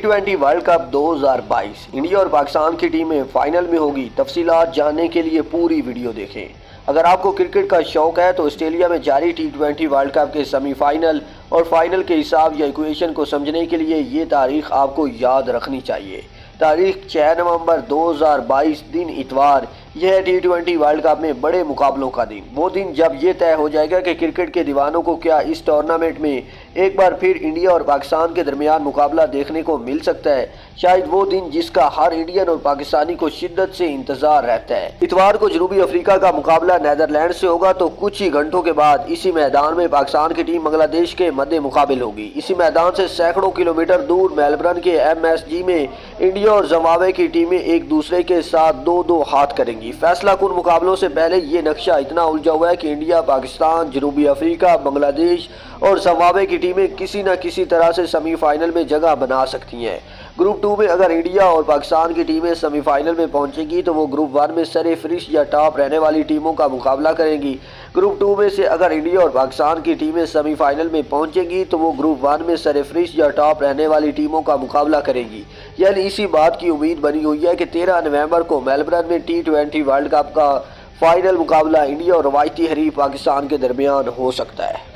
T20 world cup 2022 India اور پاکستان کی ٹیمیں فائنل میں ہوگی۔ تفصیلات جاننے کے لیے پوری ویڈیو دیکھیں۔ اگر آپ کو کرکٹ کا شوق ہے تو آسٹریلیا میں جاری T20 ورلڈ کپ کے سیمی فائنل اور فائنل کے حساب یا ایکویشن کو سمجھنے کے لیے یہ تاریخ آپ کو یاد رکھنی چاہیے۔ تاریخ 6 نومبر 2022 دن اتوار، یہ ہے T20 ورلڈ کپ میں بڑے مقابلوں کا دن۔ وہ دن جب یہ طے ہو جائے گا کہ کرکٹ کے دیوانوں کو کیا اس ٹورنامنٹ میں ایک بار پھر انڈیا اور پاکستان کے درمیان مقابلہ دیکھنے کو مل سکتا ہے۔ شاید وہ دن جس کا ہر انڈین اور پاکستانی کو شدت سے انتظار رہتا ہے۔ اتوار کو جنوبی افریقہ کا مقابلہ نیدرلینڈ سے ہوگا تو کچھ ہی گھنٹوں کے بعد اسی میدان میں پاکستان کی ٹیم بنگلہ دیش کے مد مقابل ہوگی۔ اسی میدان سے سینکڑوں کلومیٹر دور میلبرن کے MSG میں انڈیا اور زمبابوے کی ٹیمیں ایک دوسرے کے ساتھ دو ہاتھ کریں گی۔ فیصلہ کن مقابلوں سے پہلے یہ نقشہ اتنا الجھا ہوا ہے کہ انڈیا، پاکستان، جنوبی افریقہ، بنگلہ دیش اور زمبابوے کی ٹیمیں کسی نہ کسی طرح سے سیمی فائنل میں جگہ بنا سکتی ہیں۔ گروپ 2 میں اگر انڈیا اور پاکستان کی ٹیمیں سیمی فائنل میں پہنچیں گی تو وہ گروپ 1 میں سر فہرست یا ٹاپ رہنے والی ٹیموں کا مقابلہ کریں گی۔ گروپ 2 میں سے اگر انڈیا اور پاکستان کی ٹیمیں سیمی فائنل میں پہنچیں گی تو وہ گروپ 1 میں سر فہرست یا ٹاپ رہنے والی ٹیموں کا مقابلہ کریں گی۔ یعنی اسی بات کی امید بنی ہوئی ہے کہ 13 نومبر کو میلبرن میں T20 ورلڈ کپ کا فائنل مقابلہ انڈیا اور روایتی حریف پاکستان کے درمیان ہو سکتا ہے۔